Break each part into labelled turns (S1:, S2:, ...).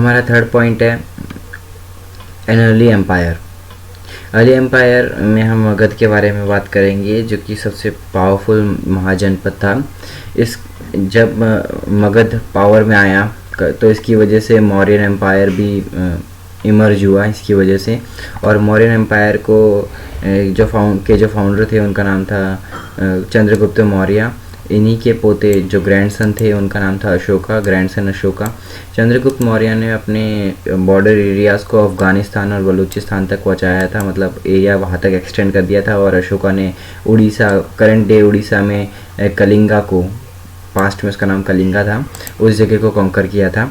S1: हमारा third point है an early empire. Early empire में हम मगध के बारे में बात करेंगे, जो कि सबसे पावरफुल महाजनपद था। इस जब मगध पावर में आया तो इसकी वजह से मौर्यन एम्पायर भी इमर्ज हुआ इसकी वजह से। और मौर्यन एम्पायर को जो फाउंडर थे उनका नाम था चंद्रगुप्त मौर्य। इन्हीं के पोते जो ग्रैंडसन थे उनका नाम था अशोका, ग्रैंडसन अशोका। चंद्रगुप्त मौर्य ने अपने बॉर्डर एरियाज़ को अफ़गानिस्तान और बलूचिस्तान तक पहुंचाया था, मतलब एरिया वहां तक एक्सटेंड कर दिया था। और अशोका ने उड़ीसा, करंट डे उड़ीसा में कलिंगा को, पास्ट में उसका नाम कलिंगा था, उस जगह को कॉन्कर किया था।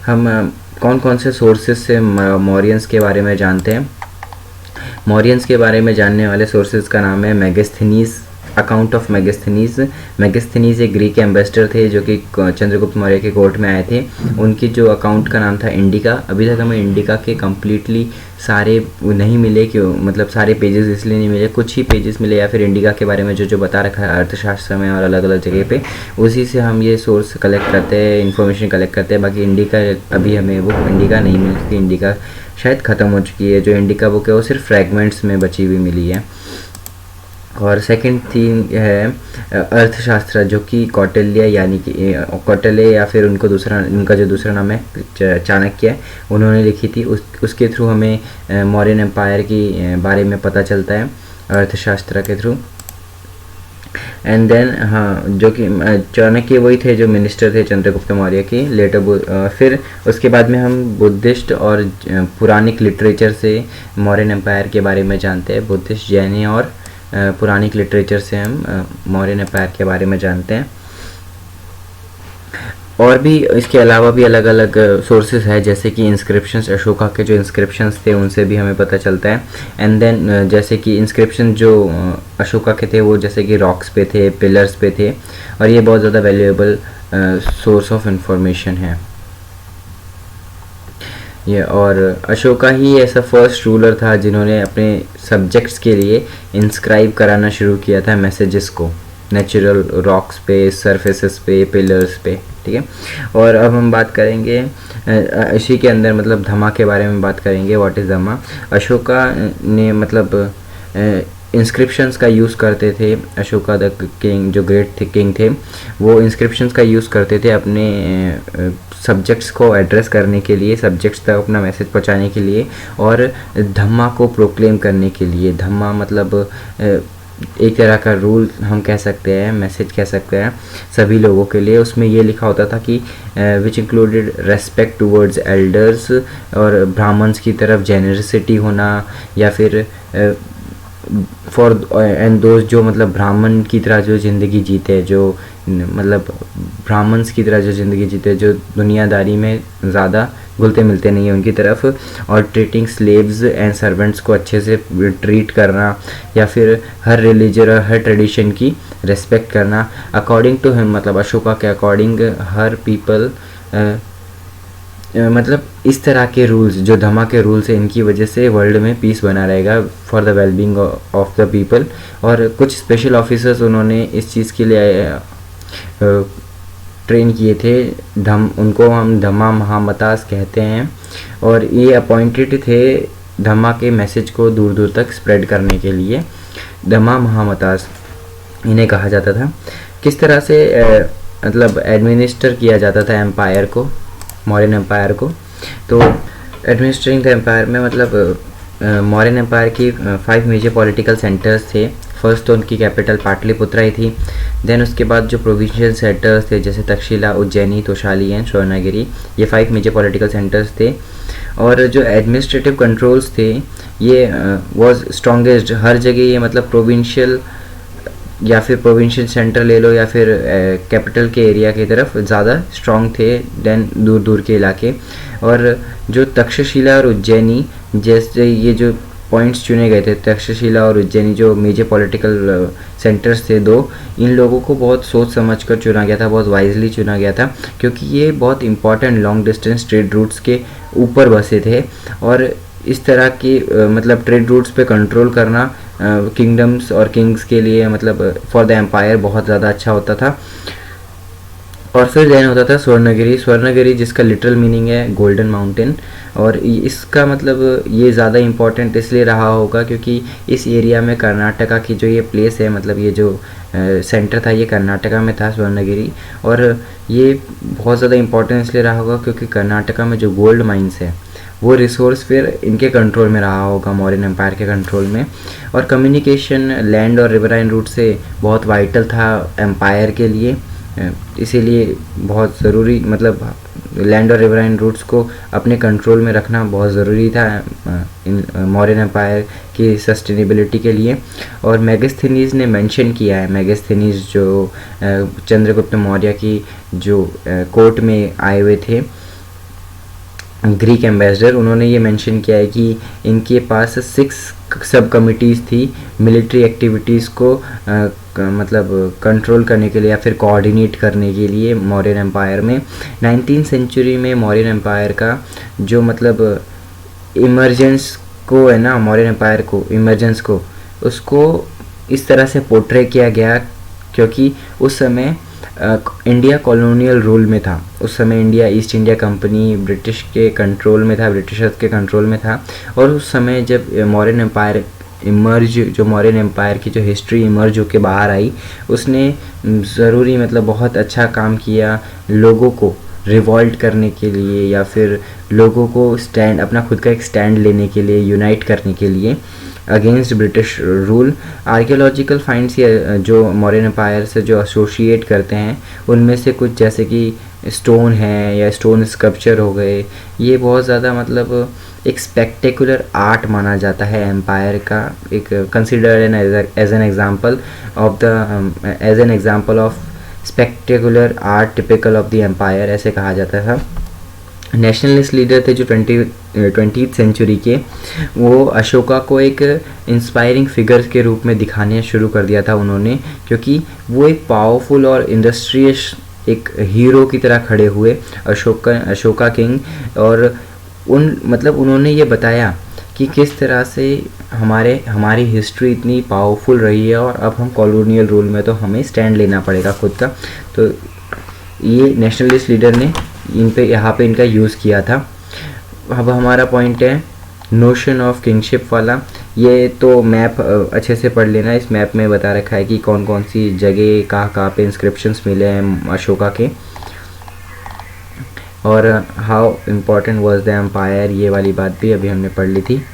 S1: हम कौन कौन से सोर्सेज से मौर्यंस के बारे में जानते हैं? मौर्यंस के बारे में जानने वाले सोर्सेज का नाम है मेगास्थनीज, अकाउंट ऑफ मेगास्थनीज। मेगास्थनीज एक ग्रीक एम्बेसडर थे जो कि चंद्रगुप्त मौर्य के कोर्ट में आए थे। उनकी जो अकाउंट का नाम था इंडिका। अभी तक हमें इंडिका के कम्प्लीटली सारे नहीं मिले, क्यों मतलब सारे पेजेस इसलिए नहीं मिले, कुछ ही पेजेस मिले, या फिर इंडिका के बारे में जो बता रखा है अर्थशास्त्र में और अलग अलग जगह पे, उसी से हम ये सोर्स कलेक्ट करते हैं, इन्फॉर्मेशन कलेक्ट करते हैं। बाकी इंडिका अभी हमें वो इंडिका नहीं मिलती, इंडिका शायद ख़त्म हो चुकी है। जो इंडिका बुक है वो सिर्फ फ्रैगमेंट्स में बची हुई मिली है। और सेकंड थीम है अर्थशास्त्र, जो कि कौटिल्य, यानी कि कौटिल्य या फिर उनका जो दूसरा नाम है चाणक्य, उन्होंने लिखी थी। उसके थ्रू हमें मौर्यन एम्पायर की बारे में पता चलता है अर्थशास्त्र के थ्रू। एंड देन हाँ, जो कि चाणक्य वही थे जो मिनिस्टर थे चंद्रगुप्त मौर्य के लेटर। फिर उसके बाद में हम बुद्धिस्ट और पुरानिक लिटरेचर से मौर्यन एम्पायर के बारे में जानते हैं। बुद्धिस्ट, जैन और पुरानिक लिटरेचर से हम मौर्यन एम्पायर के बारे में जानते हैं। और भी इसके अलावा भी अलग अलग सोर्सेज है, जैसे कि इंस्क्रिप्शंस, अशोका के जो इंस्क्रिप्शंस थे उनसे भी हमें पता चलता है। एंड देन जैसे कि इंस्क्रिप्शन जो अशोका के थे वो जैसे कि रॉक्स पे थे, पिलर्स पे थे, और ये बहुत ज़्यादा वैल्यूएबल सोर्स ऑफ इंफॉर्मेशन है ये। और अशोका ही ऐसा फर्स्ट रूलर था जिन्होंने अपने सब्जेक्ट्स के लिए इंस्क्राइब कराना शुरू किया था मैसेजेस को, नेचुरल रॉक्स पे, सरफेसेस पे, पिलर्स पे, ठीक है। और अब हम बात करेंगे इसी के अंदर मतलब धम्मा के बारे में बात करेंगे। व्हाट इज़ धम्मा? अशोका ने मतलब इंस्क्रिप्शंस का यूज़ करते थे। अशोका द किंग, जो ग्रेट किंग थे, वो इंस्क्रिप्शंस का यूज़ करते थे अपने सब्जेक्ट्स को एड्रेस करने के लिए, सब्जेक्ट्स तक अपना मैसेज पहुंचाने के लिए, और धम्मा को प्रोक्लेम करने के लिए। धम्मा मतलब एक तरह का रूल हम कह सकते हैं, मैसेज कह सकते हैं सभी लोगों के लिए। उसमें ये लिखा होता था कि which included respect towards elders, और ब्राह्मण्स की तरफ जेनरसिटी होना, या फिर फॉर एंड दोज जो मतलब ब्राह्मण की तरह जो ज़िंदगी जीते, जो मतलब ब्राह्मण्स की तरह जो ज़िंदगी जीते, जो दुनियादारी में ज़्यादा घुलते मिलते नहीं हैं उनकी तरफ। और ट्रीटिंग स्लेव्स एंड सर्वेंट्स को अच्छे से ट्रीट करना, या फिर हर रिलीजन और हर ट्रेडिशन की रिस्पेक्ट करना। अकॉर्डिंग टू हिम, मतलब अशोका के अकॉर्डिंग, हर पीपल मतलब इस तरह के रूल्स, जो धम्मा के रूल्स हैं, इनकी वजह से वर्ल्ड में पीस बना रहेगा for the wellbeing of the people. और कुछ स्पेशल ऑफिसर्स उन्होंने इस चीज़ के लिए ट्रेन किए थे। उनको हम धम्मा महामतास कहते हैं, और ये अपॉइंटेड थे धम्मा के मैसेज को दूर दूर तक स्प्रेड करने के लिए। धम्मा महामतास इन्हें कहा जाता था। किस तरह से मतलब एडमिनिस्टर किया जाता था एम्पायर को, मौर्यन एम्पायर को? तो एडमिनिस्ट्रिंग द एम्पायर में मतलब मौर्यन एम्पायर की 5 मेजर पॉलिटिकल सेंटर्स थे। फर्स्ट तो उनकी कैपिटल पाटलिपुत्रा ही थी। देन उसके बाद जो प्रोविंशियल सेंटर्स थे जैसे तक्षशिला, उज्जैनी, तोशाली एंड स्वर्णगिरी, ये 5 मेजर पॉलिटिकल सेंटर्स थे। और जो एडमिनिस्ट्रेटिव कंट्रोल्स थे ये वाज स्ट्रॉन्गेस्ट हर जगह। ये मतलब प्रोविंशियल या फिर प्रोविंशियल सेंटर ले लो, या फिर कैपिटल के एरिया की तरफ ज़्यादा स्ट्रॉन्ग थे देन दूर दूर के इलाके। और जो तक्षशिला और उज्जैनी जैसे ये जो पॉइंट्स चुने गए थे, तक्षशिला और उज्जैनी जो मेजर पॉलिटिकल सेंटर्स थे दो, इन लोगों को बहुत सोच समझ कर चुना गया था, बहुत वाइजली चुना गया था, क्योंकि ये बहुत important long distance trade routes के ऊपर बसे थे। और इस तरह की मतलब ट्रेड रूट्स पे कंट्रोल करना किंगडम्स और किंग्स के लिए मतलब फॉर द एम्पायर बहुत ज़्यादा अच्छा होता था। और फिर देन होता था स्वर्णगिरी। स्वर्णगिरी जिसका लिटरल मीनिंग है गोल्डन माउंटेन, और इसका मतलब ये ज़्यादा इम्पोर्टेंट इसलिए रहा होगा क्योंकि इस एरिया में कर्नाटका की जो ये प्लेस है, मतलब ये जो सेंटर था ये कर्नाटका में था स्वर्णगिरी, और ये बहुत ज़्यादा इम्पोर्टेंट इसलिए रहा होगा क्योंकि कर्नाटका में जो गोल्ड माइंस है वो रिसोर्स फिर इनके कंट्रोल में रहा होगा, मौर्यन एम्पायर के कंट्रोल में। और कम्युनिकेशन लैंड और रिवराइन रूट से बहुत वाइटल था एम्पायर के लिए, इसीलिए बहुत ज़रूरी, मतलब लैंड और रिवराइन रूट्स को अपने कंट्रोल में रखना बहुत ज़रूरी था इन मौर्यन एम्पायर की सस्टेनेबिलिटी के लिए। और मेगास्थनीज ने मेंशन किया है, मेगास्थनीज जो चंद्रगुप्त मौर्य की जो कोर्ट में आए हुए थे ग्रीक एम्बेसडर, उन्होंने ये मेंशन किया है कि इनके पास 6 सब कमिटीज़ थी मिलिट्री एक्टिविटीज़ को मतलब कंट्रोल करने के लिए या फिर कोऑर्डिनेट करने के लिए मौर्यन एम्पायर में। 19th सेंचुरी में मौर्यन एम्पायर का जो मतलब इमरजेंस को है ना, मौर्यन एम्पायर को इमरजेंस को उसको इस तरह से पोर्ट्रे किया गया क्योंकि उस समय इंडिया कॉलोनियल रूल में था। उस समय India east India company British के कंट्रोल में था, ब्रिटिशर्स के कंट्रोल में था। और उस समय जब मौर्यन एम्पायर इमर्ज, जो मौर्यन एम्पायर की जो हिस्ट्री इमर्ज होकर बाहर आई, उसने ज़रूरी मतलब बहुत अच्छा काम किया लोगों को रिवॉल्ट करने के लिए या फिर लोगों को स्टैंड, अपना खुद का एक स्टैंड लेने के लिए, यूनाइट करने के लिए against British rule. Archaeological finds जो मौर्यन एम्पायर से जो एसोसिएट करते हैं उनमें से कुछ जैसे कि स्टोन है या स्टोन स्कल्पचर हो गए, ये बहुत ज़्यादा मतलब एक स्पेक्टेकुलर आर्ट माना जाता है एम्पायर का, एक considered as an example of the as an example of spectacular art typical of the empire, ऐसे कहा जाता था। नेशनलिस्ट लीडर थे जो 20th सेंचुरी के, वो अशोका को एक इंस्पायरिंग फिगर के रूप में दिखाने शुरू कर दिया था उन्होंने, क्योंकि वो एक पावरफुल और इंडस्ट्रियस एक हीरो की तरह खड़े हुए अशोका किंग। और उन्होंने ये बताया कि किस तरह से हमारी हिस्ट्री इतनी पावरफुल रही है और अब हम कॉलोनियल रूल में तो हमें स्टैंड लेना पड़ेगा खुद का। तो ये नेशनलिस्ट लीडर ने यहाँ पे इनका यूज़ किया था। अब हमारा पॉइंट है नोशन ऑफ किंगशिप वाला। ये तो मैप अच्छे से पढ़ लेना, इस मैप में बता रखा है कि कौन कौन सी जगह कहाँ पे इंस्क्रिप्शंस मिले हैं अशोका के, और how important was the empire, ये वाली बात भी अभी हमने पढ़ ली थी।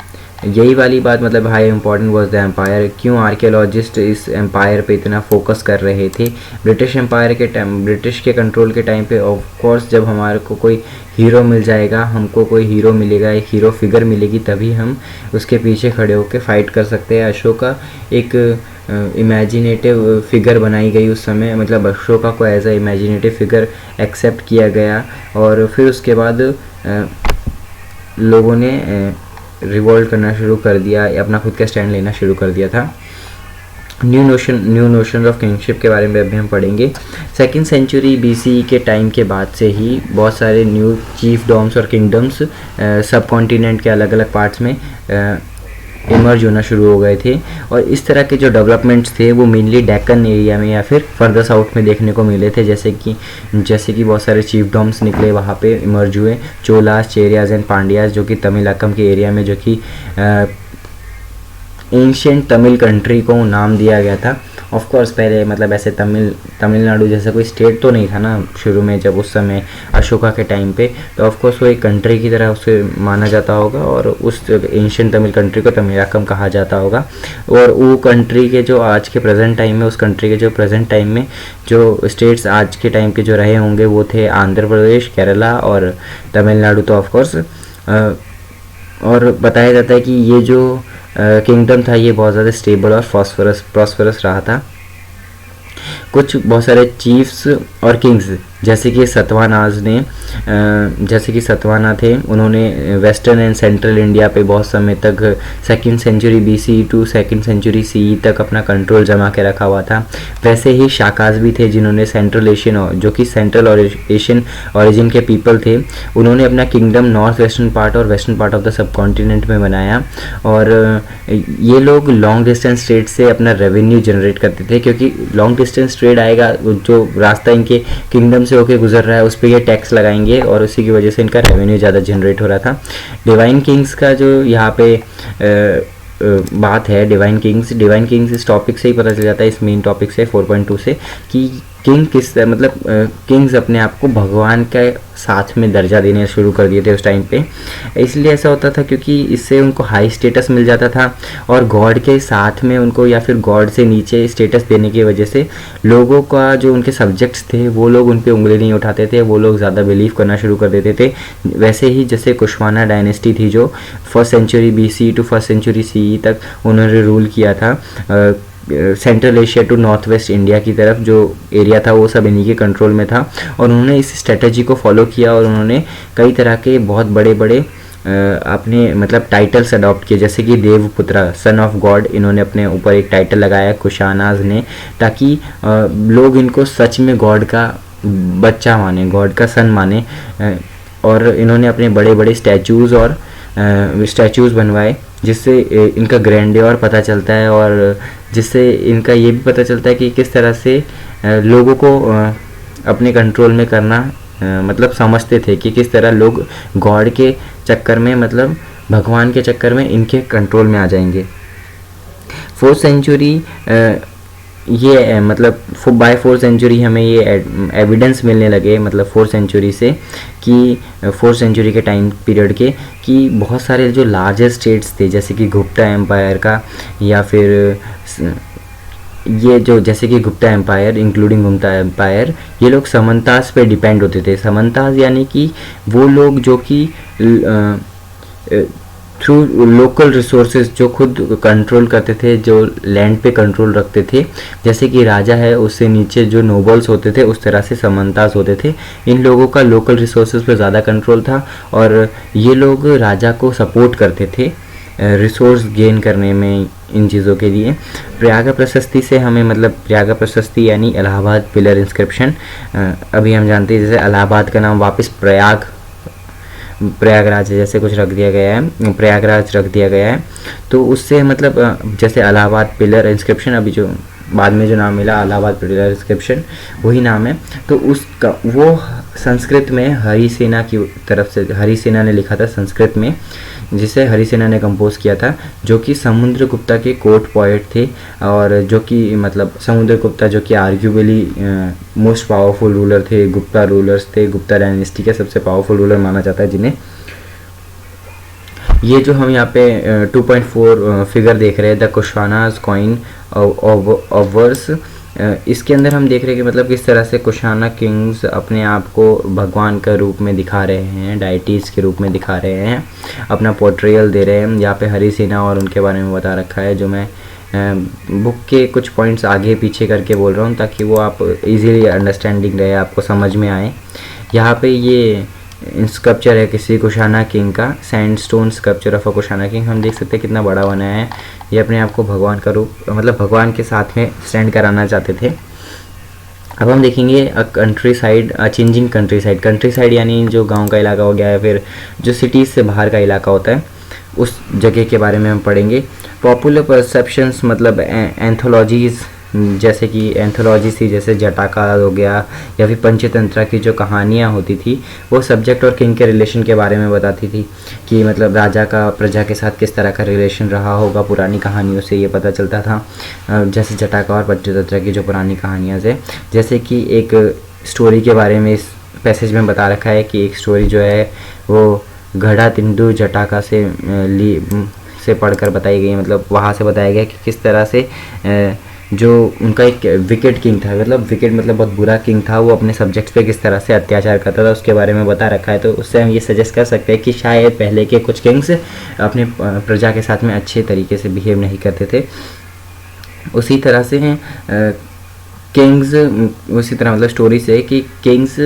S1: यही वाली बात मतलब how important was the empire, क्यों आर्कियोलॉजिस्ट इस एम्पायर पे इतना फोकस कर रहे थे। ब्रिटिश एम्पायर के टाइम, ब्रिटिश के कंट्रोल के टाइम पे ऑफ कोर्स जब हमारे को कोई हीरो मिल जाएगा, हमको कोई हीरो मिलेगा, एक हीरो फिगर मिलेगी, तभी हम उसके पीछे खड़े होकर फाइट कर सकते हैं। अशोका एक इमेजिनेटिव फिगर बनाई गई उस समय, मतलब अशोका को as a imaginative figure accept किया गया, और फिर उसके बाद लोगों ने रिवॉल्ट करना शुरू कर दिया, अपना खुद का स्टैंड लेना शुरू कर दिया था। न्यू नोशन ऑफ किंगशिप के बारे में अभी हम पढ़ेंगे। 2nd सेंचुरी BCE के टाइम के बाद से ही बहुत सारे न्यू चीफ डॉम्स और किंगडम्स सब कॉन्टिनेंट के अलग अलग पार्ट्स में इमर्ज होना शुरू हो गए थे, और इस तरह के जो डेवलपमेंट्स थे वो मेनली डेक्कन एरिया में या फिर फर्दर साउथ में देखने को मिले थे, जैसे कि बहुत सारे चीफ डॉम्स निकले वहाँ पे इमर्ज हुए, चोलास, चेरियाज एंड पांड्याज, जो कि तमिलकम के एरिया में, जो कि एंशिएंट तमिल कंट्री को नाम दिया गया था। ऑफ कोर्स पहले मतलब ऐसे तमिलनाडु जैसा कोई स्टेट तो नहीं था ना शुरू में, जब उस समय अशोका के टाइम पे, तो ऑफ कोर्स वो एक कंट्री की तरह उसे माना जाता होगा, और उस एंशिएंट तमिल कंट्री को तमिलकम कहा जाता होगा। और वो कंट्री के जो आज के प्रेजेंट टाइम में, उस कंट्री के जो प्रेजेंट टाइम में जो स्टेट्स आज के टाइम के जो रहे होंगे वो थे आंध्र प्रदेश, केरला और तमिलनाडु। तो ऑफ कोर्स और बताया जाता है कि ये जो किंगडम था ये बहुत ज़्यादा स्टेबल और प्रॉस्परस रहा था। कुछ बहुत सारे चीफ्स और किंग्स जैसे कि सतवाना थे, उन्होंने वेस्टर्न एंड सेंट्रल इंडिया पे बहुत समय तक 2nd century BCE to 2nd century CE तक अपना कंट्रोल जमा के रखा हुआ था। वैसे ही शाकाज भी थे जिन्होंने सेंट्रल एशियन, जो कि सेंट्रल और एशियन ओरिजिन के पीपल थे, उन्होंने अपना किंगडम नॉर्थ वेस्टर्न पार्ट और western part of the sub continent में बनाया। और ये लोग लॉन्ग डिस्टेंस ट्रेड से अपना रेवेन्यू जनरेट करते थे, क्योंकि लॉन्ग डिस्टेंस ट्रेड आएगा, जो रास्ता इनके किंगडम से से होके गुजर रहा है उस पर ये टैक्स लगाएंगे और उसी की वजह से इनका रेवेन्यू ज़्यादा जनरेट हो रहा था। डिवाइन किंग्स का जो यहाँ पे बात है, डिवाइन किंग्स इस टॉपिक से ही पता चल जाता है, इस मेन टॉपिक से 4.2 से, कि किंग किस मतलब किंग्स अपने आप को भगवान के साथ में दर्जा देने शुरू कर दिए थे उस टाइम पे। इसलिए ऐसा होता था क्योंकि इससे उनको हाई स्टेटस मिल जाता था और गॉड के साथ में उनको या फिर गॉड से नीचे स्टेटस देने की वजह से लोगों का जो उनके सब्जेक्ट्स थे वो लोग उन पर उंगली नहीं उठाते थे, वो लोग ज़्यादा बिलीव करना शुरू कर देते थे। वैसे ही जैसे कुशवाना डायनेस्टी थी जो 1st century BC to 1st century CE तक उन्होंने रूल किया था, central Asia to north west India की तरफ जो एरिया था वो सब इन्हीं के कंट्रोल में था और उन्होंने इस स्ट्रेटजी को फॉलो किया और उन्होंने कई तरह के बहुत बड़े बड़े अपने मतलब टाइटल्स अडॉप्ट किए, जैसे कि देवपुत्र सन ऑफ गॉड, इन्होंने अपने ऊपर एक टाइटल लगाया कुशानाज ने, ताकि लोग इनको सच में गॉड का बच्चा माने, गॉड का सन माने। और इन्होंने अपने बड़े बड़े स्टैचूज़ बनवाए जिससे इनका ग्रैंडियर पता चलता है और जिससे इनका ये भी पता चलता है कि किस तरह से लोगों को अपने कंट्रोल में करना मतलब समझते थे कि किस तरह लोग गॉड के चक्कर में मतलब भगवान के चक्कर में इनके कंट्रोल में आ जाएंगे। 4th सेंचुरी ये मतलब बाय 4th सेंचुरी हमें ये एविडेंस मिलने लगे मतलब 4th सेंचुरी से कि 4th सेंचुरी के टाइम पीरियड के कि बहुत सारे जो लार्जेस्ट स्टेट्स थे जैसे कि गुप्ता एम्पायर का या फिर ये जो जैसे कि Gupta empire including Gupta empire, ये लोग समंतास पे डिपेंड होते थे। समंतास यानी कि वो लोग जो कि थ्रू लोकल रिसोर्सेज जो खुद कंट्रोल करते थे, जो लैंड पे कंट्रोल रखते थे, जैसे कि राजा है उससे नीचे जो नोबल्स होते थे उस तरह से समंतास होते थे। इन लोगों का लोकल रिसोर्सेज पे ज़्यादा कंट्रोल था और ये लोग राजा को सपोर्ट करते थे रिसोर्स गेन करने में इन चीज़ों के लिए। प्रयाग प्रशस्ति से हमें मतलब प्रयाग प्रशस्ति यानी इलाहाबाद पिलर इंस्क्रिप्शन, अभी हम जानते हैं जैसे इलाहाबाद का नाम वापस प्रयागराज जैसे कुछ रख दिया गया है, प्रयागराज रख दिया गया है, तो उससे मतलब जैसे इलाहाबाद पिलर इंस्क्रिप्शन अभी जो बाद में जो नाम मिला इलाहाबाद पिलर इंस्क्रिप्शन वही नाम है। तो उसका वो संस्कृत में हरिसेना की तरफ से हरिसेना ने लिखा था संस्कृत में, जिसे हरिसेना ने कंपोज किया था, जो कि समुद्रगुप्ता के कोर्ट पोएट थे और जो कि मतलब समुद्रगुप्ता जो कि आर्ग्यूबली मोस्ट पावरफुल रूलर थे, गुप्ता रूलर्स थे, गुप्ता डायनेस्टी के सबसे पावरफुल रूलर माना जाता है जिन्हें। ये जो हम यहाँ पे 2.4 फिगर देख रहे हैं द कुशानाज कॉइन ऑवर्स, इसके अंदर हम देख रहे हैं कि मतलब किस तरह से कुशाना किंग्स अपने आप को भगवान का रूप में दिखा रहे हैं, डाइटीज़ के रूप में दिखा रहे हैं, अपना पोर्ट्रेयल दे रहे हैं। यहाँ पे हरिसेना और उनके बारे में बता रखा है, जो मैं बुक के कुछ पॉइंट्स आगे पीछे करके बोल रहा हूँ ताकि वो आप इजीली अंडरस्टैंडिंग रहे, आपको समझ में आए। यहाँ पे ये स्कल्पचर है किसी कुशाना किंग का, sandstone sculpture of a Kushana king. हम देख सकते हैं कितना बड़ा बनाया है। ये अपने आप को भगवान का रूप मतलब भगवान के साथ में स्टैंड कराना चाहते थे। अब हम देखेंगे country side, changing country side यानी जो गांव का इलाका हो गया है, फिर जो सिटीज़ से बाहर का इलाका होता है उस जगह के बारे में हम पढ़ेंगे। पॉपुलर परसेप्शंस मतलब एंथोलॉजीज़, जैसे कि एंथोलॉजी थी जैसे जटाका हो गया या फिर पंचतंत्र की जो कहानियाँ होती थी वो सब्जेक्ट और किंग के रिलेशन के बारे में बताती थी कि मतलब राजा का प्रजा के साथ किस तरह का रिलेशन रहा होगा। पुरानी कहानियों से ये पता चलता था, जैसे जटाका और पंचतंत्र की जो पुरानी कहानियाँ से। जैसे कि एक स्टोरी के बारे में इस पैसेज में बता रखा है कि एक स्टोरी जो है वो गढ़ा तिंदु जटाका से पढ़कर बताई गई, मतलब वहाँ से बताया गया कि किस तरह से जो उनका एक विकेट किंग था, मतलब विकेट मतलब बहुत बुरा किंग था, वो अपने सब्जेक्ट्स पे किस तरह से अत्याचार करता था उसके बारे में बता रखा है। तो उससे हम ये सजेस्ट कर सकते हैं कि शायद पहले के कुछ किंग्स अपने प्रजा के साथ में अच्छे तरीके से बिहेव नहीं करते थे। उसी तरह से किंग्स, उसी तरह मतलब स्टोरी से कि किंग्स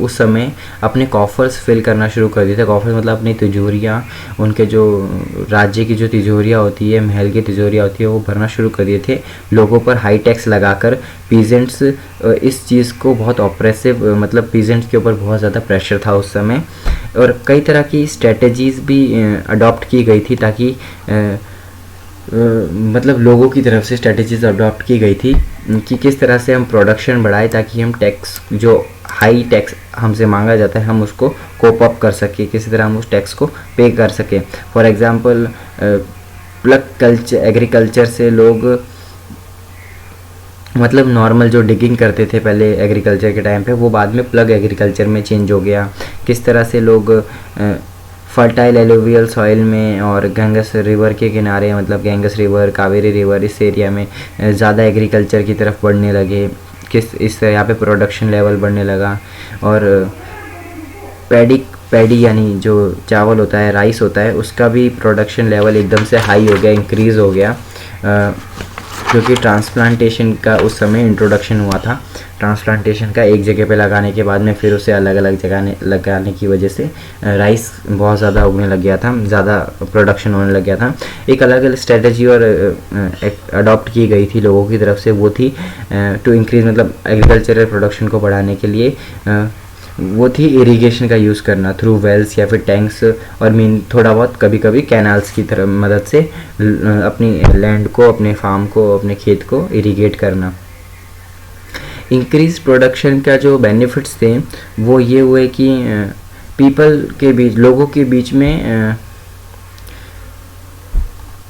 S1: उस समय अपने कॉफर्स फिल करना शुरू कर दिए थे। कॉफर्स मतलब अपनी तिजोरियाँ, उनके जो राज्य की जो तिजोरियाँ होती है, महल की तिजोरियाँ होती है, वो भरना शुरू कर दिए थे। लोगों पर हाई टैक्स लगाकर पीजेंट्स इस चीज़ को बहुत ऑप्रेसिव, मतलब पीजेंट्स के ऊपर बहुत ज़्यादा प्रेशर था उस समय, और कई तरह की स्ट्रेटजीज़ भी अडॉप्ट की गई थी ताकि मतलब लोगों की तरफ से स्ट्रेटजीज अडॉप्ट की गई थी कि किस तरह से हम प्रोडक्शन बढ़ाएं ताकि हम टैक्स जो हाई टैक्स हमसे मांगा जाता है हम उसको कोप अप कर सके, किसी तरह हम उस टैक्स को पे कर सकें। For example plug culture, agriculture से लोग मतलब नॉर्मल जो डिगिंग करते थे पहले एग्रीकल्चर के टाइम पे, वो बाद में प्लग एग्रीकल्चर में चेंज हो गया। किस तरह से लोग फर्टाइल एलुवियल सॉइल में और गंगस रिवर के किनारे, मतलब गंगस रिवर, कावेरी रिवर, इस एरिया में ज़्यादा एग्रीकल्चर की तरफ बढ़ने लगे, किस इस यहाँ पे प्रोडक्शन लेवल बढ़ने लगा। और पैडी यानी जो चावल होता है, राइस होता है, उसका भी प्रोडक्शन लेवल एकदम से हाई हो गया, इंक्रीज़ हो गया, क्योंकि ट्रांसप्लांटेशन का उस समय इंट्रोडक्शन हुआ था। ट्रांसप्लांटेशन का एक जगह पे लगाने के बाद में फिर उसे अलग अलग जगह लगाने की वजह से राइस बहुत ज़्यादा उगने लग गया था, ज़्यादा प्रोडक्शन होने लग गया था। एक अलग अलग स्ट्रेटजी और अडॉप्ट की गई थी लोगों की तरफ से, वो थी टू इंक्रीज, मतलब एग्रीकल्चरल प्रोडक्शन को बढ़ाने के लिए वो थी इरिगेशन का यूज़ करना थ्रू वेल्स या फिर टैंक्स, और मीन थोड़ा बहुत कभी कभी कैनाल्स की तरह मदद से अपनी लैंड को, अपने फार्म को, अपने खेत को इरिगेट करना। इंक्रीज प्रोडक्शन का जो बेनिफिट्स थे वो ये हुए कि पीपल के बीच, लोगों के बीच में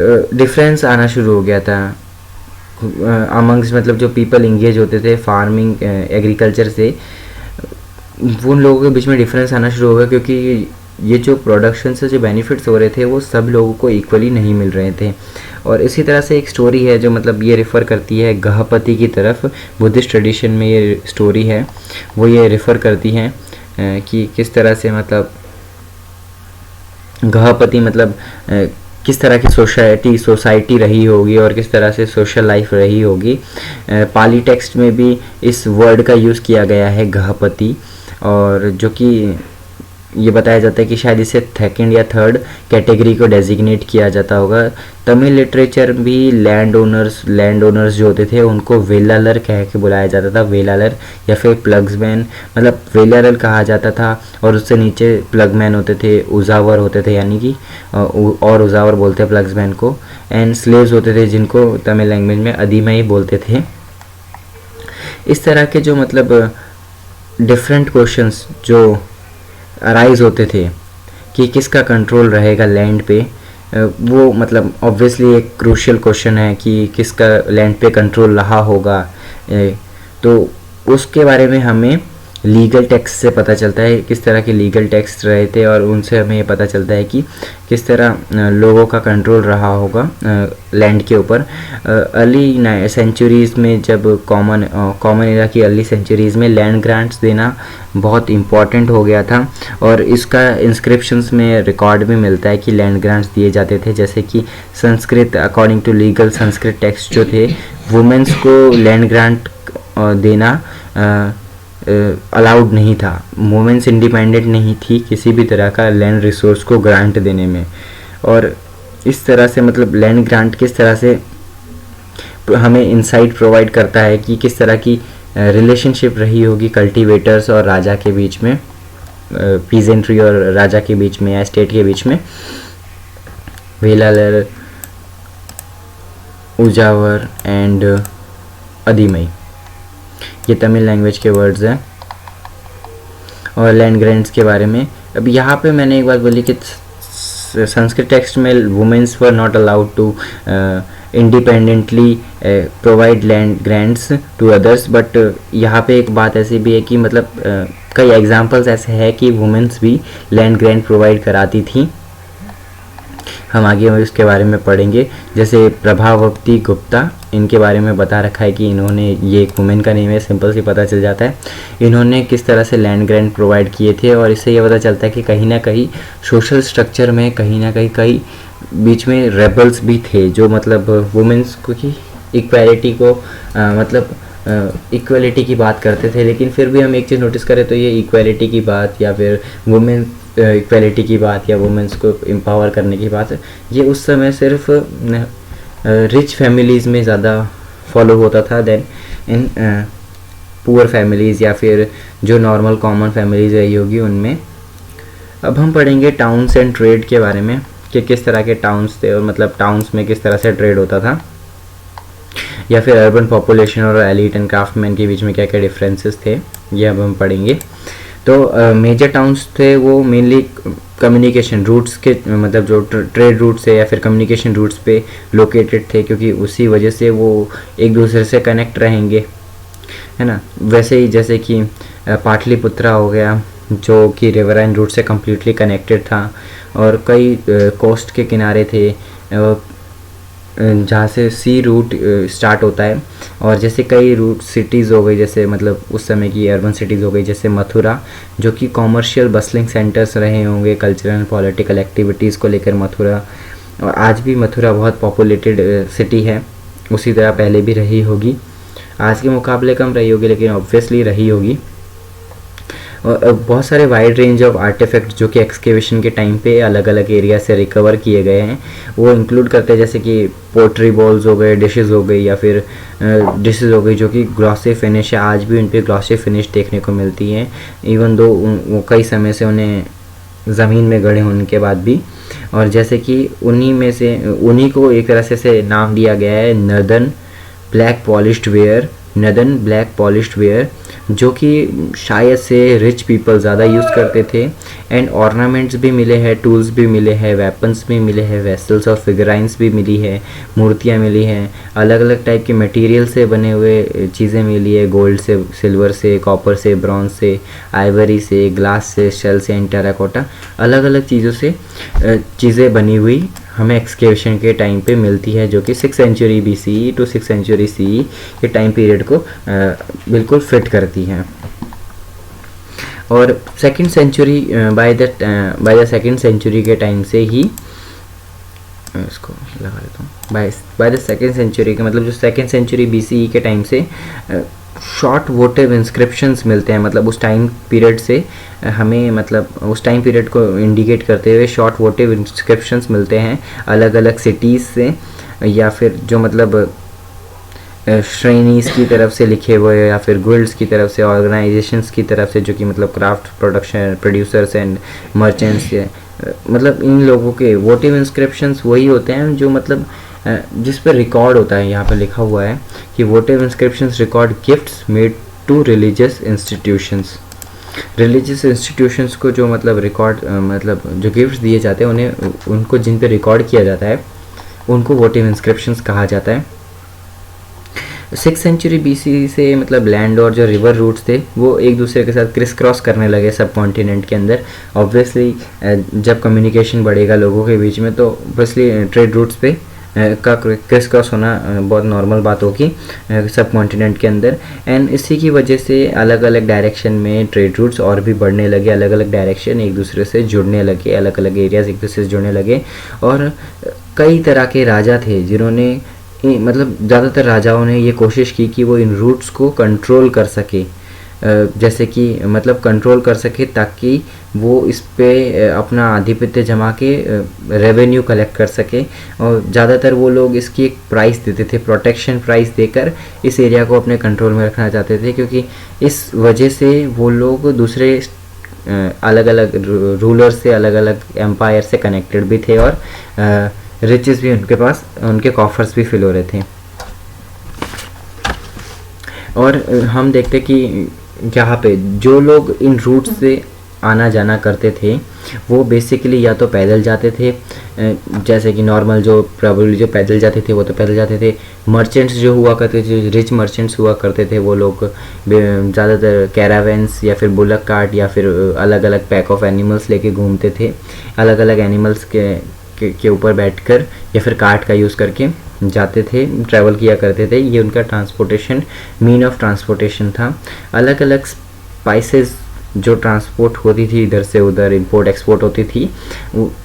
S1: डिफरेंस आना शुरू हो गया था अमंग्स, मतलब जो पीपल इंगेज होते थे फार्मिंग एग्रीकल्चर से, वो उन लोगों के बीच में डिफरेंस आना शुरू हो गया, क्योंकि ये जो प्रोडक्शन से जो बेनिफिट्स हो रहे थे वो सब लोगों को इक्वली नहीं मिल रहे थे। और इसी तरह से एक स्टोरी है जो मतलब ये रेफ़र करती है गहपति की तरफ, बुद्धिस्ट ट्रेडिशन में ये स्टोरी है, वो ये रेफ़र करती है कि किस तरह से मतलब गहपति मतलब किस तरह की सोसाइटी रही होगी और किस तरह से सोशल लाइफ रही होगी। पाली टेक्स्ट में भी इस वर्ड का यूज़ किया गया है गहपति, और जो कि ये बताया जाता है कि शायद इसे सेकेंड या थर्ड कैटेगरी को डेजिग्नेट किया जाता होगा। तमिल लिटरेचर भी लैंड ओनर्स जो होते थे उनको वेलालर कह के बुलाया जाता था, वेलालर या फिर प्लग्समैन, मतलब वेलालर कहा जाता था, और उससे नीचे प्लगमैन होते थे, उजावर होते थे, यानी कि और उजावर बोलते हैं प्लग्समैन को, एंड स्लेव्स होते थे जिनको तमिल लैंग्वेज में अदीमाई बोलते थे। इस तरह के जो मतलब डिफरेंट क्वेश्चंस जो अराइज होते थे कि किसका कंट्रोल रहेगा लैंड पे, वो मतलब ऑब्वियसली एक क्रूशियल क्वेश्चन है कि किसका लैंड पे कंट्रोल रहा होगा। तो उसके बारे में हमें लीगल टेक्स्ट से पता चलता है किस तरह के लीगल टेक्स्ट रहे थे, और उनसे हमें ये पता चलता है कि किस तरह लोगों का कंट्रोल रहा होगा लैंड के ऊपर। अर्ली सेंचुरीज़ में जब कॉमन एरा की अर्ली सेंचुरीज़ में लैंड ग्रांट्स देना बहुत इम्पॉर्टेंट हो गया था, और इसका इंस्क्रिप्शंस में रिकॉर्ड भी मिलता है कि लैंड ग्रांट्स दिए जाते थे। जैसे कि Sanskrit, according to legal Sanskrit text जो थे, वुमेंस को लैंड ग्रांट देना अलाउड नहीं था। वुमेन्स इंडिपेंडेंट नहीं थी किसी भी तरह का लैंड रिसोर्स को ग्रांट देने में। और इस तरह से मतलब लैंड ग्रांट किस तरह से हमें इंसाइट प्रोवाइड करता है कि किस तरह की रिलेशनशिप रही होगी कल्टीवेटर्स और राजा के बीच में, पीजेंट्री और राजा के बीच में या स्टेट के बीच में। वेलालर, उजावर एंड अदीमई, ये तमिल लैंग्वेज के वर्ड्स हैं। और लैंड ग्रांट्स के बारे में अब यहाँ पे मैंने एक बात बोली कि संस्कृत टेक्स्ट में womens were not allowed to independently provide land grants to others, but यहाँ पे एक बात ऐसी भी है कि मतलब कई एग्जांपल्स ऐसे हैं कि वुमेन्स भी लैंड ग्रांट प्रोवाइड कराती थी। हम आगे इसके बारे में पढ़ेंगे। जैसे प्रभावती गुप्ता, इनके बारे में बता रखा है कि इन्होंने, ये एक वुमेन का नेम है, सिंपल सी पता चल जाता है इन्होंने किस तरह से लैंड ग्रांट प्रोवाइड किए थे। और इससे ये पता चलता है कि कहीं ना कहीं सोशल स्ट्रक्चर में कहीं ना कहीं बीच में रेबल्स भी थे जो मतलब वुमेन्स को की इक्वालिटी को इक्वालिटी की बात करते थे। लेकिन फिर भी हम एक चीज़ नोटिस करें तो ये इक्वालिटी की बात या फिर वुमेन इक्वालिटी की बात या वुमेन्स को एम्पावर करने की बात, ये उस समय सिर्फ रिच फैमिलीज़ में ज़्यादा फॉलो होता था देन इन पुअर फैमिलीज़ या फिर जो नॉर्मल कॉमन फैमिलीज़ रही होगी उनमें। अब हम पढ़ेंगे टाउन्स एंड ट्रेड के बारे में कि किस तरह के टाउन्स थे और मतलब टाउन्स में किस तरह से ट्रेड होता था। या फिर अर्बन पॉपुलेशन और एलिट एंड क्राफ्टमैन के बीच में क्या क्या डिफरेंसेस थे, ये अब हम पढ़ेंगे। तो मेजर टाउन्स थे वो मेनली कम्युनिकेशन रूट्स के, मतलब जो ट्रेड रूट्स है या फिर कम्युनिकेशन रूट्स पे लोकेटेड थे, क्योंकि उसी वजह से वो एक दूसरे से कनेक्ट रहेंगे, है ना। वैसे ही जैसे कि पाटलिपुत्रा हो गया जो कि रिवराइन रूट से कम्प्लीटली कनेक्टेड था, और कई कोस्ट के किनारे थे जहाँ से सी रूट स्टार्ट होता है। और जैसे कई रूट सिटीज़ हो गई, जैसे मतलब उस समय की अर्बन सिटीज़ हो गई, जैसे मथुरा जो कि कॉमर्शियल बस्लिंग सेंटर्स रहे होंगे कल्चरल पॉलिटिकल एक्टिविटीज़ को लेकर मथुरा, और आज भी मथुरा बहुत पॉपुलेटेड सिटी है, उसी तरह पहले भी रही होगी, आज के मुकाबले कम रही होगी लेकिन ऑब्वियसली रही होगी। और बहुत सारे वाइड रेंज ऑफ आर्टिफैक्ट जो कि एक्सकेवेशन के टाइम पे अलग अलग एरिया से रिकवर किए गए हैं, वो इंक्लूड करते हैं जैसे कि पोट्री बॉल्स हो गए, डिशेस हो गई, या फिर डिशेस हो गई जो कि ग्लॉसी फिनिश है, आज भी उन पर ग्लॉसी फिनिश देखने को मिलती है, इवन दो वो कई समय से उन्हें ज़मीन में गड़े होने के बाद भी। और जैसे कि उन्हीं को एक तरह से नाम दिया गया है नर्दर्न ब्लैक पॉलिश्ड वेयर, जो कि शायद से रिच पीपल ज़्यादा यूज़ करते थे। एंड ऑर्नामेंट्स भी मिले हैं, टूल्स भी मिले हैं, वेपन्स भी मिले हैं, वेसल्स और फिगराइंस भी मिली है, मूर्तियाँ मिली हैं, अलग अलग टाइप के मटेरियल से बने हुए चीज़ें मिली है, गोल्ड से, सिल्वर से, कॉपर से, ब्रॉन्ज से, आइवरी से, ग्लास से, शेल से, एंड टेराकोटा, अलग अलग चीज़ों से चीज़ें बनी हुई हमें एक्सकेवेशन के टाइम पे मिलती है, जो कि 6th century BCE to 6th century CE के टाइम पीरियड को बिल्कुल फिट करती हैं। और second century by the second century के टाइम से ही इसको लगा देता हूँ, बाय द सेकंड सेंचुरी के मतलब जो सेकंड सेंचुरी BCE के टाइम से शॉर्ट वोटिव इंस्क्रिप्शंस मिलते हैं, मतलब उस टाइम पीरियड से हमें, मतलब उस टाइम पीरियड को इंडिकेट करते हुए शॉर्ट वोटिव इंस्क्रिप्शंस मिलते हैं अलग अलग सिटीज़ से, या फिर जो मतलब श्रेणीज़ की तरफ से लिखे हुए, या फिर गिल्ड्स की तरफ से, ऑर्गेनाइजेशंस की तरफ से, जो कि मतलब क्राफ्ट प्रोड्यूसर्स एंड मर्चेंट्स, मतलब इन लोगों के वोटिव इंस्क्रिप्शंस वही होते हैं जो मतलब जिस पर रिकॉर्ड होता है। यहाँ पर लिखा हुआ है कि votive inscriptions record gifts made to religious institutions को जो मतलब रिकॉर्ड, मतलब जो गिफ्ट्स दिए जाते हैं उन्हें, उनको जिन पे रिकॉर्ड किया जाता है उनको वोटिव इंस्क्रिप्शंस कहा जाता है। 6th सेंचुरी BCE से मतलब लैंड और जो रिवर रूट्स थे वो एक दूसरे के साथ क्रिस क्रॉस करने लगे सब कॉन्टिनेंट के अंदर। ऑब्वियसली जब कम्युनिकेशन बढ़ेगा लोगों के बीच में तो ऑब्वियसली ट्रेड रूट्स पे का क्रिस क्रॉस होना बहुत नॉर्मल बात होगी सब कॉन्टिनेंट के अंदर। एंड इसी की वजह से अलग अलग डायरेक्शन में ट्रेड रूट्स और भी बढ़ने लगे, अलग अलग डायरेक्शन एक दूसरे से जुड़ने लगे, अलग अलग एरियाज एक दूसरे से जुड़ने लगे। और कई तरह के राजा थे जिन्होंने, मतलब ज़्यादातर राजाओं ने ये कोशिश की कि वो इन रूट्स को कंट्रोल कर सके, जैसे कि मतलब कंट्रोल कर सके ताकि वो इस पे अपना आधिपत्य जमा के रेवेन्यू कलेक्ट कर सके। और ज़्यादातर वो लोग इसकी एक प्राइस देते थे, प्रोटेक्शन प्राइस देकर इस एरिया को अपने कंट्रोल में रखना चाहते थे, क्योंकि इस वजह से वो लोग दूसरे अलग अलग रूलर से, अलग अलग एम्पायर से कनेक्टेड भी थे, और रिचेस भी उनके पास, उनके कॉफर्स भी फिल हो रहे थे। और हम देखते कि यहाँ पे जो लोग इन रूट से आना जाना करते थे वो बेसिकली या तो पैदल जाते थे, जैसे कि नॉर्मल जो प्रॉब्ली जो पैदल जाते थे वो तो पैदल जाते थे। मर्चेंट्स जो हुआ करते थे, जो रिच मर्चेंट्स हुआ करते थे, वो लोग ज़्यादातर कैरावेंस या फिर बुलक कार्ट या फिर अलग अलग पैक ऑफ एनिमल्स लेके घूमते थे, अलग अलग एनिमल्स के ऊपर बैठकर या फिर कार्ट का यूज़ करके जाते थे, ट्रैवल किया करते थे। ये उनका ट्रांसपोर्टेशन, मीन ऑफ ट्रांसपोर्टेशन था। अलग अलग स्पाइसेस जो ट्रांसपोर्ट होती थी इधर से उधर, इंपोर्ट एक्सपोर्ट होती थी,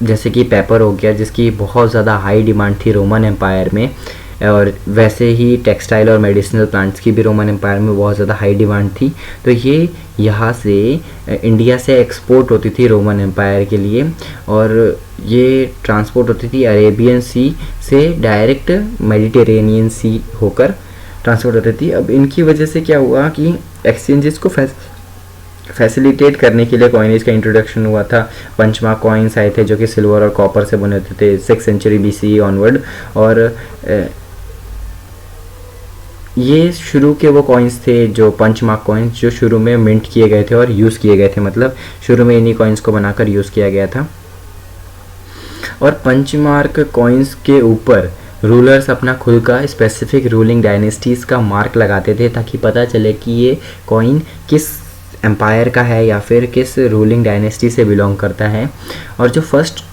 S1: जैसे कि पेपर हो गया जिसकी बहुत ज़्यादा हाई डिमांड थी रोमन एम्पायर में, और वैसे ही टेक्सटाइल और मेडिसिनल प्लांट्स की भी रोमन एम्पायर में बहुत ज़्यादा हाई डिमांड थी। तो ये यहाँ से इंडिया से एक्सपोर्ट होती थी रोमन एम्पायर के लिए, और ये ट्रांसपोर्ट होती थी अरेबियन सी से डायरेक्ट मेडिटेरेनियन सी होकर ट्रांसपोर्ट होती थी। अब इनकी वजह से क्या हुआ कि एक्सचेंजेस को फैसिलिटेट करने के लिए कॉइनेज का इंट्रोडक्शन हुआ था। पंचमार्क कॉइन्स आए थे जो कि सिल्वर और कॉपर से बने होते थे 6th सेंचुरी BCE ऑनवर्ड, और ये शुरू के वो कॉइन्स थे जो पंच मार्क कॉइन्स, जो शुरू में मिंट किए गए थे और यूज़ किए गए थे, मतलब शुरू में इन्हीं कॉइन्स को बनाकर यूज़ किया गया था। और पंच मार्क कॉइन्स के ऊपर रूलर्स अपना खुद का स्पेसिफिक रूलिंग डायनेस्टीज़ का मार्क लगाते थे, ताकि पता चले कि ये कॉइन किस एम्पायर का है या फिर किस रूलिंग डायनेस्टी से बिलोंग करता है। और जो फर्स्ट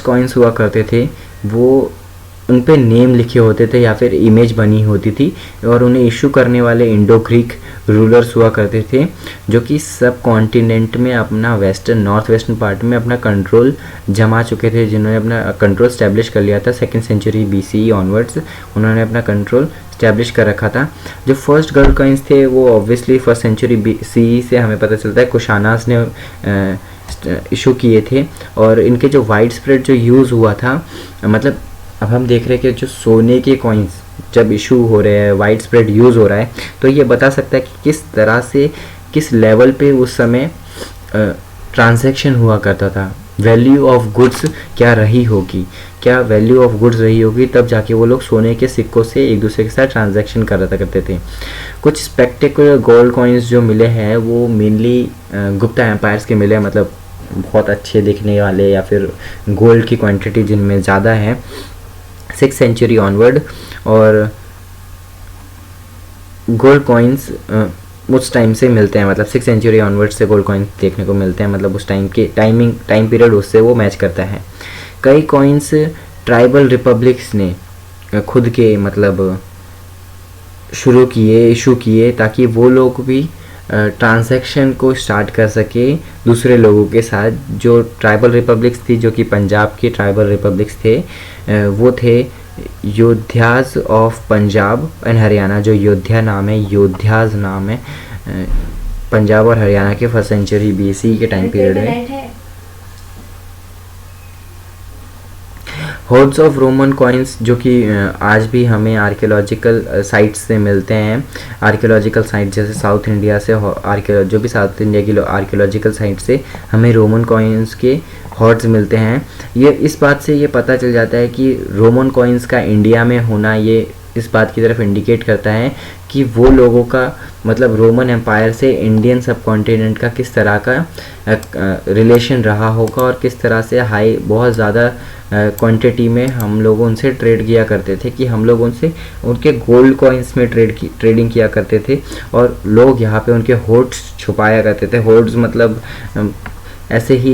S1: कॉइन्स हुआ करते थे वो उन पे नेम लिखे होते थे या फिर इमेज बनी होती थी, और उन्हें इशू करने वाले इंडो ग्रीक रूलर्स हुआ करते थे, जो कि सब कॉन्टिनेंट में अपना नॉर्थ वेस्टर्न पार्ट में अपना कंट्रोल जमा चुके थे, जिन्होंने अपना कंट्रोल स्टैब्लिश कर लिया था। 2nd सेंचुरी BCE ऑनवर्ड्स उन्होंने अपना कंट्रोल स्टैब्लिश कर रखा था। जो फर्स्ट गोल्ड कॉइन्स थे वो ऑब्वियसली 1st सेंचुरी BCE से हमें पता चलता है कुशानास ने इशू किए थे। और इनके जो वाइड स्प्रेड जो यूज़ हुआ था, मतलब अब हम देख रहे हैं कि जो सोने के कॉइन्स जब इशू हो रहे हैं, वाइड स्प्रेड यूज़ हो रहा है, तो ये बता सकता है कि किस तरह से, किस लेवल पे उस समय ट्रांजैक्शन हुआ करता था। वैल्यू ऑफ गुड्स क्या वैल्यू ऑफ गुड्स रही होगी, तब जाके वो लोग सोने के सिक्कों से एक दूसरे के साथ ट्रांजैक्शन करते थे। कुछ स्पेक्टेकुलर गोल्ड कॉइन्स जो मिले हैं वो मेनली गुप्ता एम्पायर्स के मिले हैं, मतलब बहुत अच्छे दिखने वाले या फिर गोल्ड की क्वांटिटी जिनमें ज़्यादा है 6th सेंचुरी ऑनवर्ड। और गोल्ड कॉइन्स उस टाइम से मिलते हैं, मतलब 6th सेंचुरी ऑनवर्ड से गोल्ड कॉइन्स देखने को मिलते हैं, मतलब उस टाइम के टाइम पीरियड उससे वो मैच करता है। कई कॉइन्स ट्राइबल रिपब्लिक्स ने खुद के मतलब इशू किए, ताकि वो लोग भी ट्रांजैक्शन को स्टार्ट कर सके दूसरे लोगों के साथ। जो ट्राइबल रिपब्लिक्स थी, जो कि पंजाब के ट्राइबल रिपब्लिक्स थे, वो थे योद्धाज ऑफ पंजाब एंड हरियाणा। जो योद्धाज नाम है पंजाब और हरियाणा के 1st सेंचुरी BCE के टाइम पीरियड में। होर्ड्स ऑफ रोमन कॉइन्स जो कि आज भी हमें आर्कियोलॉजिकल साइट्स से मिलते हैं। आर्कियोलॉजिकल साइट जैसे साउथ इंडिया से जो भी साउथ इंडिया की आर्कियोलॉजिकल साइट से हमें रोमन कॉइन्स के हॉर्ड्स मिलते हैं। ये इस बात से ये पता चल जाता है कि रोमन कॉइन्स का इंडिया में होना ये इस बात की तरफ इंडिकेट करता है कि वो लोगों का मतलब रोमन एम्पायर से इंडियन सब कॉन्टिनेंट का किस तरह का रिलेशन रहा होगा, और किस तरह से बहुत ज़्यादा क्वांटिटी में हम लोग उनसे ट्रेड किया करते थे, कि हम लोग उनसे उनके गोल्ड कॉइन्स में ट्रेडिंग किया करते थे, और लोग यहाँ पे उनके होर्ड्स छुपाया करते थे। होर्ड्स मतलब ऐसे ही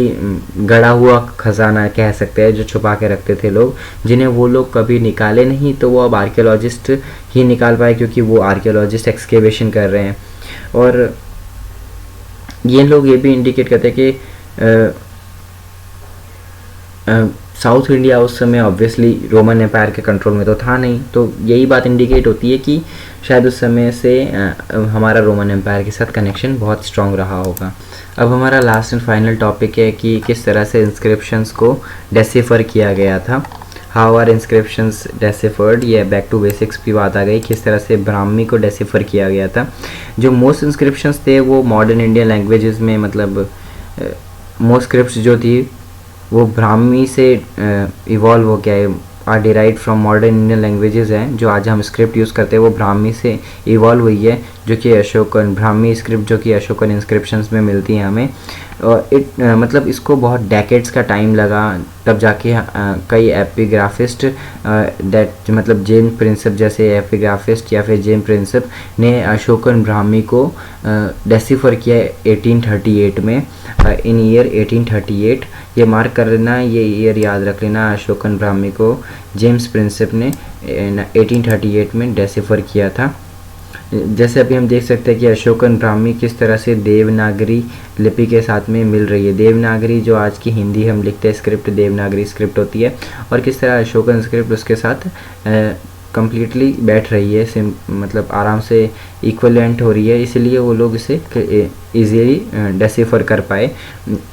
S1: गड़ा हुआ खजाना कह सकते हैं, जो छुपा के रखते थे लोग, जिन्हें वो लोग कभी निकाले नहीं, तो वो अब आर्कियोलॉजिस्ट ही निकाल पाए, क्योंकि वो आर्कियोलॉजिस्ट एक्सकेवेशन कर रहे हैं। और ये लोग ये भी इंडिकेट करते हैं कि साउथ इंडिया उस समय ऑब्वियसली रोमन एम्पायर के कंट्रोल में तो था नहीं, तो यही बात इंडिकेट होती है कि शायद उस समय से हमारा रोमन एम्पायर के साथ कनेक्शन बहुत स्ट्रॉन्ग रहा होगा। अब हमारा लास्ट एंड फाइनल टॉपिक है कि किस तरह से इंस्क्रिप्शंस को डेसिफर किया गया था। हाउ आर इंस्क्रिप्शंस डेसिफर्ड, ये बैक टू बेसिक्स की बात आ गई, किस तरह से ब्राह्मी को डेसिफर किया गया था। जो मोस्ट इंस्क्रिप्शंस थे वो मॉडर्न इंडियन लैंग्वेजेस में, मतलब मोस्ट स्क्रिप्ट्स जो थी वो ब्राह्मी से इवॉल्व हो गया, are derived from modern Indian languages हैं। जो आज हम स्क्रिप्ट यूज़ करते हैं वो ब्राह्मी से इवॉल्व हुई है, जो कि अशोकन ब्राह्मी स्क्रिप्ट जो कि अशोकन इंस्क्रिप्शंस में मिलती हैं हमें। और मतलब इसको बहुत डेकेड्स का टाइम लगा, तब जाके कई एपिग्राफिस्ट मतलब जेम्स प्रिंसेप जैसे एपिग्राफिस्ट या फिर जेम्स प्रिंसेप ने अशोकन ब्राह्मी को डेसिफर किया 1838 में। इन ईयर 1838 ये मार्क कर लेना, ये ईयर याद रख लेना, अशोकन ब्राह्मी को जेम्स प्रिंसेप ने 1838 में डेसिफर किया था। जैसे अभी हम देख सकते हैं कि अशोकन ब्राह्मी किस तरह से देवनागरी लिपि के साथ में मिल रही है। देवनागरी जो आज की हिंदी हम लिखते हैं स्क्रिप्ट, देवनागरी स्क्रिप्ट होती है, और किस तरह अशोकन स्क्रिप्ट उसके साथ कम्प्लीटली बैठ रही है, मतलब आराम से इक्वलेंट हो रही है, इसलिए वो लोग इसे इजीली डेसिफर कर पाए।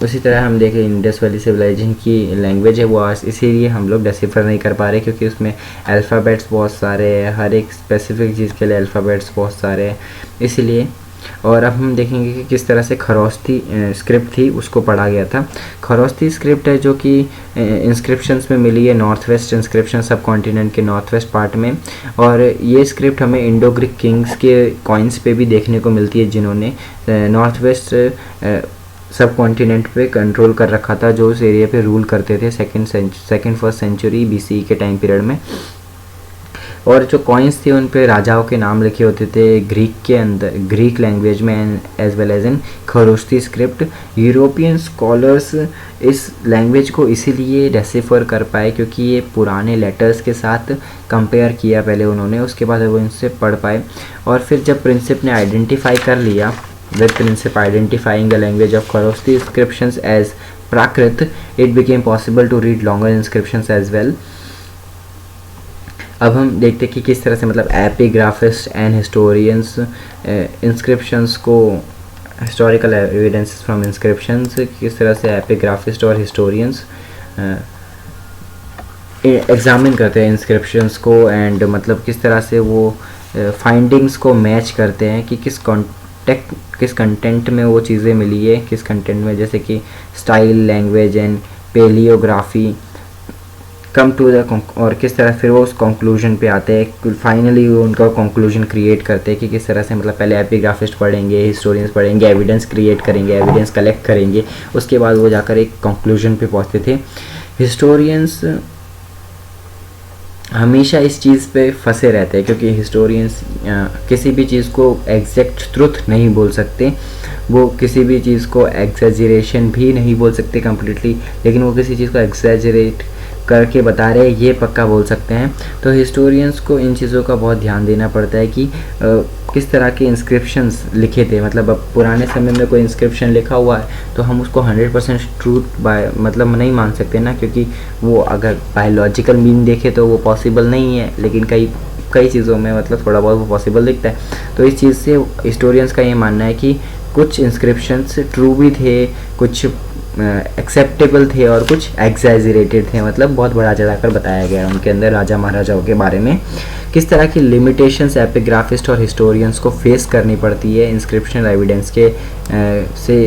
S1: उसी तरह हम देखें इंडस वैली सिविलाइजेशन की लैंग्वेज है वो आज इसीलिए हम लोग डेसिफर नहीं कर पा रहे, क्योंकि उसमें अल्फ़ाबेट्स बहुत सारे हैं, हर एक स्पेसिफिक चीज़ के लिए अल्फ़ाबेट्स बहुत सारे हैं, इसलिए और अब हम देखेंगे कि किस तरह से खरोस्ती स्क्रिप्ट थी उसको पढ़ा गया था। खरोस्ती स्क्रिप्ट है जो कि इंस्क्रिप्शंस में मिली है नॉर्थ वेस्ट इंस्क्रिप्शन सब कॉन्टिनेंट के नॉर्थ वेस्ट पार्ट में, और ये स्क्रिप्ट हमें इंडो ग्रीक किंग्स के कॉइन्स पे भी देखने को मिलती है जिन्होंने नॉर्थ वेस्ट सब कॉन्टिनेंट पे कंट्रोल कर रखा था, जो उस एरिया पे रूल करते थे सेकेंड फर्स्ट सेंचुरी BCE के टाइम पीरियड में। और जो कॉइन्स थे उन पे राजाओं के नाम लिखे होते थे ग्रीक के अंदर, ग्रीक लैंग्वेज में as well as in Kharosthi script. European scholars इस लैंग्वेज को इसीलिए डेसिफर कर पाए क्योंकि ये पुराने लेटर्स के साथ कंपेयर किया पहले उन्होंने, उसके बाद वो इनसे पढ़ पाए। और फिर जब प्रिंसिप ने आइडेंटिफाई कर लिया, with Princip identifying the language of Kharosthi inscriptions as Prakrit, it became possible to read longer inscriptions as well. अब हम देखते कि किस तरह से मतलब एपिग्राफिस्ट एंड हिस्टोरियंस इंस्क्रिप्शंस को, हिस्टोरिकल एविडेंसेस फ्रॉम इंस्क्रिप्शंस, किस तरह से एपिग्राफिस्ट और हिस्टोरियंस एग्जामिन करते हैं इंस्क्रिप्शंस को, एंड मतलब किस तरह से वो फाइंडिंग्स को मैच करते हैं कि किस कंटेंट में वो चीज़ें मिली है, किस कंटेंट में, जैसे कि style, language and palaeography come to the, और किस तरह फिर वो उस कंक्लूजन पे आते हैं, फाइनली वो उनका कंक्लूजन क्रिएट करते हैं कि किस तरह से मतलब पहले एपिग्राफिस्ट पढ़ेंगे, हिस्टोरियंस पढ़ेंगे, एविडेंस क्रिएट करेंगे, एविडेंस कलेक्ट करेंगे, उसके बाद वो जाकर एक कंक्लूजन पे पहुँचते थे। हिस्टोरियंस हमेशा इस चीज़ पे फंसे रहते हैं क्योंकि हिस्टोरियंस किसी भी चीज़ को एग्जैक्ट ट्रुथ नहीं बोल सकते, वो किसी भी चीज़ को एग्जैजरेशन भी नहीं बोल सकते कम्प्लीटली, लेकिन वो किसी चीज़ को एग्जैजरेट करके बता रहे हैं ये पक्का बोल सकते हैं। तो हिस्टोरियंस को इन चीज़ों का बहुत ध्यान देना पड़ता है कि किस तरह के इंस्क्रिप्शंस लिखे थे। मतलब अब पुराने समय में कोई इंस्क्रिप्शन लिखा हुआ है तो हम उसको 100% ट्रूथ मतलब नहीं मान सकते ना, क्योंकि वो अगर बायोलॉजिकल मीन देखे तो वो पॉसिबल नहीं है, लेकिन कई चीज़ों में मतलब थोड़ा बहुत वो पॉसिबल दिखता है। तो इस चीज़ से हिस्टोरियंस का ये मानना है कि कुछ इंस्क्रिप्शंस ट्रू भी थे, कुछ एक्सेप्टेबल थे और कुछ एग्जैजरेटेड थे, मतलब बहुत बड़ा चढ़ाकर बताया गया उनके अंदर राजा महाराजाओं के बारे में। किस तरह की लिमिटेशंस एपिग्राफिस्ट और हिस्टोरियंस को फेस करनी पड़ती है इंस्क्रिप्शनल एविडेंस के से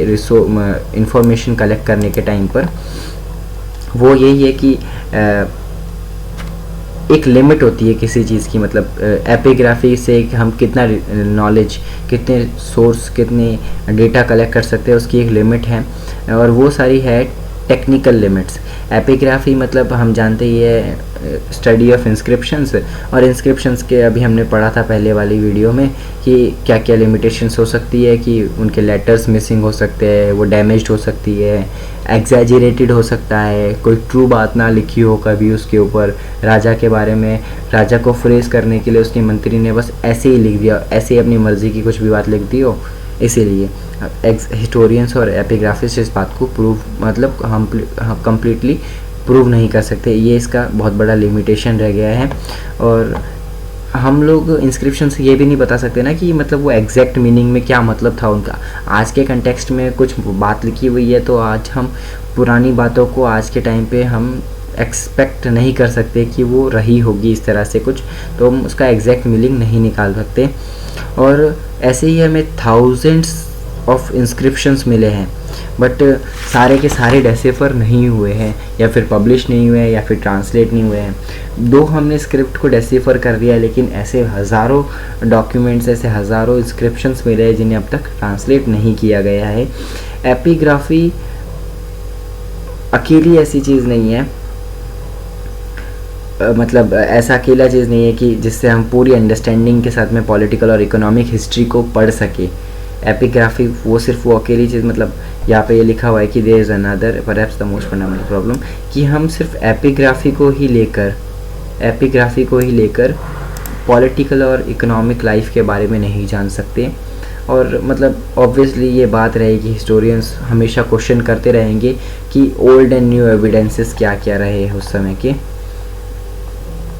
S1: इंफॉर्मेशन कलेक्ट करने के टाइम पर, वो यही है कि एक लिमिट होती है किसी चीज़ की। मतलब एपिग्राफी से हम कितना नॉलेज, कितने सोर्स, कितने डेटा कलेक्ट कर सकते हैं, उसकी एक लिमिट है, और वो सारी है टेक्निकल लिमिट्स। एपिग्राफी मतलब हम जानते ही है स्टडी ऑफ इंस्क्रिप्शंस, और इंस्क्रिप्शंस के अभी हमने पढ़ा था पहले वाली वीडियो में कि क्या क्या लिमिटेशंस हो सकती है, कि उनके लेटर्स मिसिंग हो सकते हैं, वो डैमेज्ड हो सकती है, एग्जैजरेटेड हो सकता है, कोई ट्रू बात ना लिखी हो कभी उसके ऊपर, राजा के बारे में, राजा को फ्रेज करने के लिए उसके मंत्री ने बस ऐसे ही लिख दिया, ऐसे ही अपनी मर्ज़ी की कुछ भी बात लिख दी हो। इसीलिए हिस्टोरियंस और एपिग्राफिस्ट इस बात को प्रूव मतलब हम कम्प्लीटली प्रूव नहीं कर सकते, ये इसका बहुत बड़ा लिमिटेशन रह गया है। और हम लोग इंस्क्रिप्शन से ये भी नहीं बता सकते ना कि मतलब वो एग्जैक्ट मीनिंग में क्या मतलब था उनका। आज के कंटेक्स्ट में कुछ बात लिखी हुई है तो आज हम पुरानी बातों को आज के टाइम पे हम एक्सपेक्ट नहीं कर सकते कि वो रही होगी इस तरह से कुछ, तो हम उसका एग्जैक्ट मीनिंग नहीं निकाल सकते। और ऐसे ही हमें थाउजेंड्स ऑफ इंस्क्रिप्शंस मिले हैं, बट सारे के सारे डेसिफर नहीं हुए हैं, या फिर पब्लिश नहीं हुए हैं, या फिर ट्रांसलेट नहीं हुए हैं। दो हमने स्क्रिप्ट को डेसिफर कर दिया, लेकिन ऐसे हज़ारों डॉक्यूमेंट्स, ऐसे हज़ारों इंस्क्रिप्शंस मिले हैं जिन्हें अब तक ट्रांसलेट नहीं किया गया है। एपिग्राफी अकेली ऐसी चीज़ नहीं है, मतलब ऐसा अकेला चीज़ नहीं है कि जिससे हम पूरी अंडरस्टैंडिंग के साथ में पॉलिटिकल और इकोनॉमिक हिस्ट्री को पढ़ सके। एपिग्राफी वो सिर्फ वो अकेली चीज़, मतलब यहाँ पे ये लिखा हुआ है कि there is another perhaps the most fundamental problem, कि हम सिर्फ एपिग्राफी को ही लेकर पॉलिटिकल और इकोनॉमिक लाइफ के बारे में नहीं जान सकते। और मतलब ऑब्वियसली ये बात रहेगी, हिस्टोरियंस हमेशा क्वेश्चन करते रहेंगे कि ओल्ड एंड न्यू एविडेंसेस क्या क्या रहे हैं उस समय के।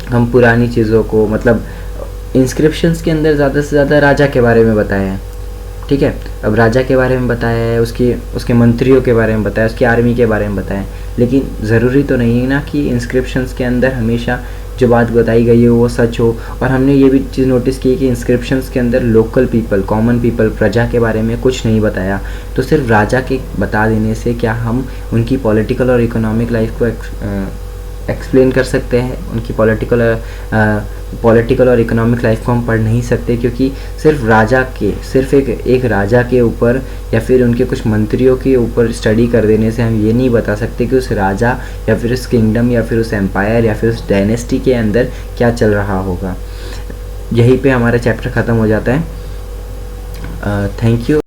S1: हम पुरानी चीज़ों को, मतलब इंस्क्रिप्शंस के अंदर ज़्यादा से ज़्यादा राजा के बारे में बताया है, ठीक है। अब राजा के बारे में बताया है, उसके मंत्रियों के बारे में बताया, उसकी आर्मी के बारे में बताया, लेकिन ज़रूरी तो नहीं है ना कि इंस्क्रिप्शंस के अंदर हमेशा जो बात बताई गई है वो सच हो। और हमने ये भी चीज़ नोटिस की कि इंस्क्रिप्शंस के अंदर लोकल पीपल, कॉमन पीपल, प्रजा के बारे में कुछ नहीं बताया। तो सिर्फ राजा के बता देने से क्या हम उनकी पॉलिटिकल और इकोनॉमिक लाइफ को एक्सप्लेन कर सकते हैं? उनकी पॉलिटिकल और इकोनॉमिक लाइफ को हम पढ़ नहीं सकते, क्योंकि सिर्फ एक राजा के ऊपर या फिर उनके कुछ मंत्रियों के ऊपर स्टडी कर देने से हम ये नहीं बता सकते कि उस राजा या फिर उस किंगडम या फिर उस एम्पायर या फिर उस डायनेस्टी के अंदर क्या चल रहा होगा। यहीं पे हमारा चैप्टर ख़त्म हो जाता है। Thank you.